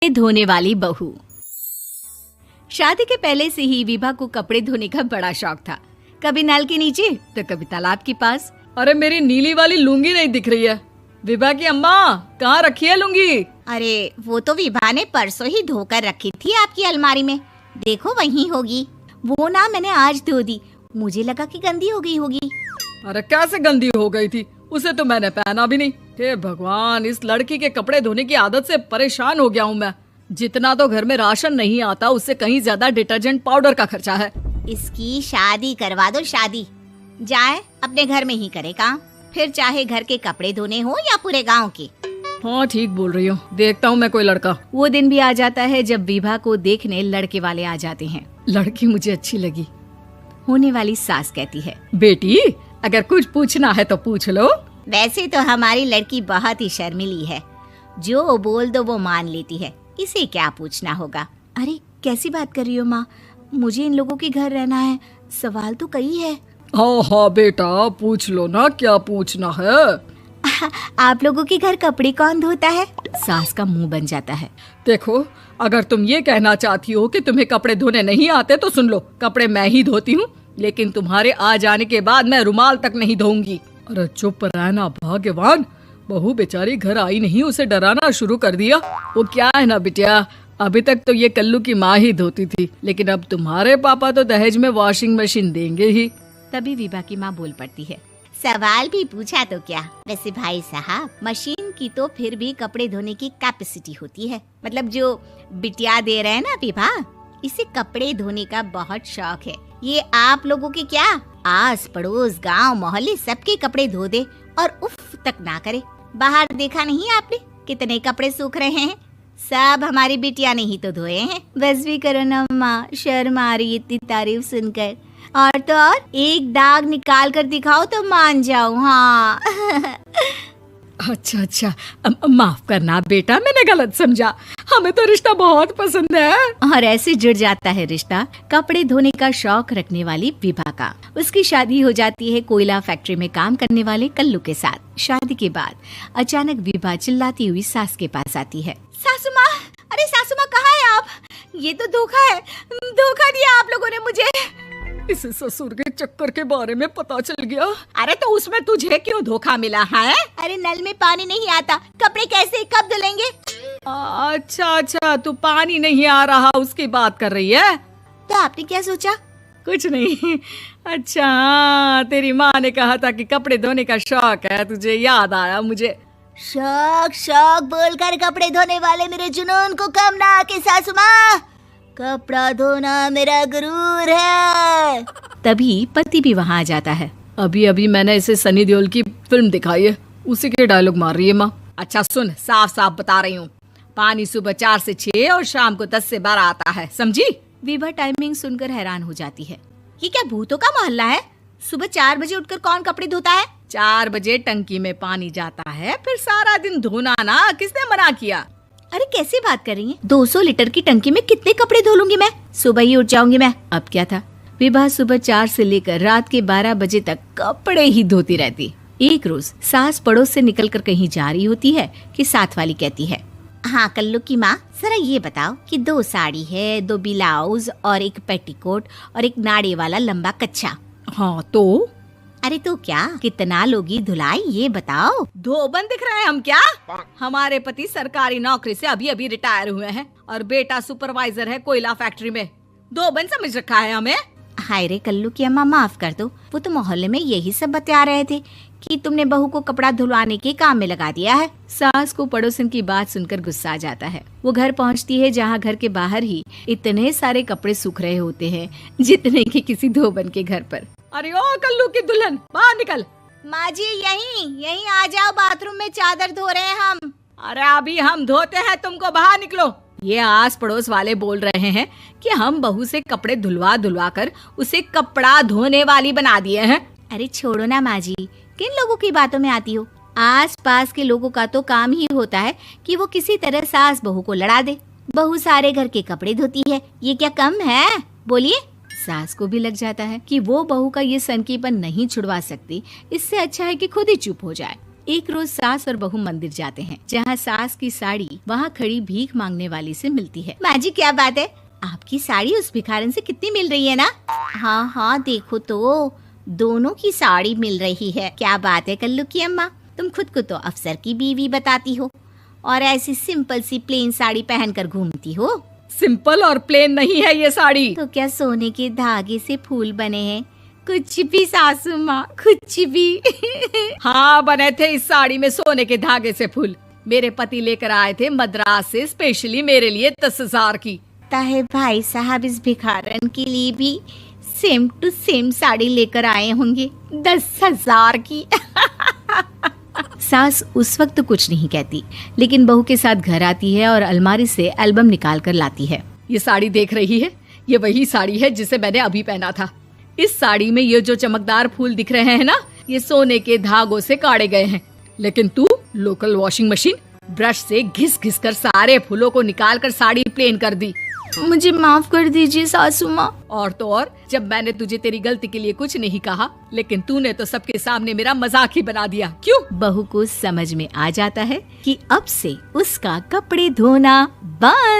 धोने वाली बहू। शादी के पहले से ही विभा को कपड़े धोने का बड़ा शौक था। कभी नल के नीचे तो कभी तालाब के पास। अरे मेरी नीली वाली लुंगी नहीं दिख रही है। विभा की अम्मा, कहाँ रखी है लुंगी? अरे वो तो विभा ने परसों ही धोकर रखी थी आपकी अलमारी में। देखो वहीं होगी। वो ना मैंने आज धो दी, मुझे लगा कि गंदी हो गई होगी। अरे कैसे गंदी हो गई थी? उसे तो मैंने पहना भी नहीं। हे भगवान, इस लड़की के कपड़े धोने की आदत से परेशान हो गया हूँ मैं। जितना तो घर में राशन नहीं आता, उससे कहीं ज्यादा डिटर्जेंट पाउडर का खर्चा है। इसकी शादी करवा दो, शादी। जाए अपने घर में ही करे काम, फिर चाहे घर के कपड़े धोने हो या पूरे गांव के। हाँ ठीक बोल रही हूँ, देखता हूँ मैं कोई लड़का। वो दिन भी आ जाता है जब विभा को देखने लड़के वाले आ जाते हैं। लड़की मुझे अच्छी लगी। होने वाली सास कहती है, बेटी अगर कुछ पूछना है तो पूछ लो। वैसे तो हमारी लड़की बहुत ही शर्मीली है, जो बोल दो वो मान लेती है, इसे क्या पूछना होगा। अरे कैसी बात कर रही हो माँ, मुझे इन लोगों के घर रहना है, सवाल तो कई है। हाँ हाँ बेटा, पूछ लो ना, क्या पूछना है। आप लोगों के घर कपड़े कौन धोता है? सास का मुंह बन जाता है। देखो, अगर तुम ये कहना चाहती हो कि तुम्हें कपड़े धोने नहीं आते तो सुन लो, कपड़े मैं ही धोती हूँ, लेकिन तुम्हारे आ जाने के बाद मैं रुमाल तक नहीं धोऊंगी। अरे चुप रहना भगवान, बहू बेचारी घर आई नहीं, उसे डराना शुरू कर दिया। वो क्या है ना बिटिया, अभी तक तो ये कल्लू की माँ ही धोती थी, लेकिन अब तुम्हारे पापा तो दहेज में वॉशिंग मशीन देंगे ही। तभी विभा की माँ बोल पड़ती है, सवाल भी पूछा तो क्या। वैसे भाई साहब, मशीन की तो फिर भी कपड़े धोने की कैपेसिटी होती है। मतलब जो बिटिया दे रहे हैं ना विभा, इसे कपड़े धोने का बहुत शौक है। ये आप लोगों के क्या, आस पड़ोस गांव मोहल्ले सबके कपड़े धो दे और उफ तक ना करे। बाहर देखा नहीं आपने कितने कपड़े सूख रहे हैं? सब हमारी बिटिया ने ही तो धोए हैं। बस भी करो ना माँ, शर्म आ रही इतनी तारीफ सुनकर। और तो और एक दाग निकाल कर दिखाओ तो मान जाऊं। हाँ अच्छा अच्छा, माफ करना बेटा, मैंने गलत समझा। हमें तो रिश्ता बहुत पसंद है। और ऐसे जुड़ जाता है रिश्ता कपड़े धोने का शौक रखने वाली विभा का। उसकी शादी हो जाती है कोयला फैक्ट्री में काम करने वाले कल्लू के साथ। शादी के बाद अचानक विभा चिल्लाती हुई सास के पास आती है। सासू माँ, अरे सासू माँ कहाँ है आप? ये तो धोखा है, धोखा दिया आप लोगों ने मुझे। इसे ससुर के चक्कर के बारे में पता चल गया। अरे तो उसमें तुझे क्यों धोखा मिला है? अरे नल में पानी नहीं आता, कपड़े कैसे कब धुलेंगे? अच्छा अच्छा, तू पानी नहीं आ रहा उसकी बात कर रही है। तो आपने क्या सोचा? कुछ नहीं। अच्छा, तेरी माँ ने कहा था कि कपड़े धोने का शौक है तुझे, याद आया मुझे। शौक शौक बोलकर कपड़े धोने वाले मेरे जुनून को कम ना आके सासू माँ, कपड़ा धोना मेरा गुरूर है। तभी पति भी वहाँ आ जाता है। अभी अभी मैंने इसे सनी देओल की फिल्म दिखाई है, उसी के डायलॉग मार रही है माँ। अच्छा सुन, साफ साफ बता रही हूँ, पानी सुबह 4 से 6 और शाम को 10 से 12 आता है, समझी? विभा टाइमिंग सुनकर हैरान हो जाती है। ये क्या भूतों का मोहल्ला है? सुबह 4 बजे उठकर कौन कपड़े धोता है? 4 बजे टंकी में पानी जाता है, फिर सारा दिन धोना ना, किसने मना किया? अरे कैसी बात कर रही हैं? 200 लीटर की टंकी में कितने कपड़े धो लूंगी मैं? सुबह ही उठ जाऊंगी मैं। अब क्या था, विभा सुबह 4 से लेकर रात के 12 बजे तक कपड़े ही धोती रहती। एक रोज सास पड़ोस से निकलकर कहीं जा रही होती है कि साथ वाली कहती है, हाँ कल्लू की माँ, जरा ये बताओ कि 2 साड़ी है, 2 ब्लाउज और एक पेटीकोट और एक नाड़े वाला लंबा कच्छा। हाँ तो? अरे तो क्या, कितना लोगी धुलाई ये बताओ। धोबन दिख रहे हैं हम क्या? हमारे पति सरकारी नौकरी से अभी अभी रिटायर हुए हैं और बेटा सुपरवाइजर है कोयला फैक्ट्री में। धोबन समझ रखा है हमें? हाय रे कल्लू की अम्मा, माफ कर दो, वो तो मोहल्ले में यही सब बता रहे थे कि तुमने बहू को कपड़ा धुलवाने के काम में लगा दिया है। सास को पड़ोसन की बात सुनकर गुस्सा आ जाता है। वो घर पहुंचती है जहां घर के बाहर ही इतने सारे कपड़े सूख रहे होते हैं जितने कि किसी धोबन के घर पर। अरे ओ कल्लू की दुल्हन, बाहर निकल। माँ जी यहीं आ जाओ, बाथरूम में चादर धो रहे हैं हम। अरे अभी हम धोते हैं, तुमको बाहर निकलो। ये आस पड़ोस वाले बोल रहे हैं कि हम बहू से कपड़े धुलवा धुलवा कर उसे कपड़ा धोने वाली बना दिए हैं। अरे छोड़ो ना माँ जी, किन लोगों की बातों में आती हो? आस पास के लोगों का तो काम ही होता है कि वो किसी तरह सास बहू को लड़ा दे। बहू सारे घर के कपड़े धोती है, ये क्या कम है? बोलिए। सास को भी लग जाता है कि वो बहू का ये सनकीपन नहीं छुड़वा सकती, इससे अच्छा है कि खुद ही चुप हो जाए। एक रोज सास और बहू मंदिर जाते हैं, जहाँ सास की साड़ी वहाँ खड़ी भीख मांगने वाली से मिलती है। माँ जी क्या बात है, आपकी साड़ी उस भिखारन से कितनी मिल रही है ना? हाँ हाँ देखो तो दोनों की साड़ी मिल रही है। क्या बात है कल्लू की अम्मा, तुम खुद को तो अफसर की बीवी बताती हो और ऐसी सिंपल सी प्लेन साड़ी पहनकर घूमती हो। सिंपल और प्लेन नहीं है ये साड़ी। तो क्या सोने के धागे से फूल बने हैं? कुछ भी सासू माँ, कुछ भी। हाँ बने थे इस साड़ी में सोने के धागे से फूल। मेरे पति लेकर आए थे मद्रास से स्पेशली मेरे लिए 10,000 की। ताहे भाई साहब इस भिखारन के लिए भी सेम टू सेम साड़ी लेकर आए होंगे 10,000 की। सास उस वक्त तो कुछ नहीं कहती, लेकिन बहू के साथ घर आती है और अलमारी से एल्बम निकाल कर लाती है। ये साड़ी देख रही है, ये वही साड़ी है जिसे मैंने अभी पहना था। इस साड़ी में ये जो चमकदार फूल दिख रहे हैं ना, ये सोने के धागों से काटे गए हैं। लेकिन तू लोकल वॉशिंग मशीन ब्रश से घिस घिस कर सारे फूलों को निकाल कर साड़ी प्लेन कर दी। मुझे माफ कर दीजिए सासू माँ। और तो और, जब मैंने तुझे तेरी गलती के लिए कुछ नहीं कहा, लेकिन तूने तो सबके सामने मेरा मजाक ही बना दिया। क्यों? बहू को समझ में आ जाता है कि अब से उसका कपड़े धोना बंद।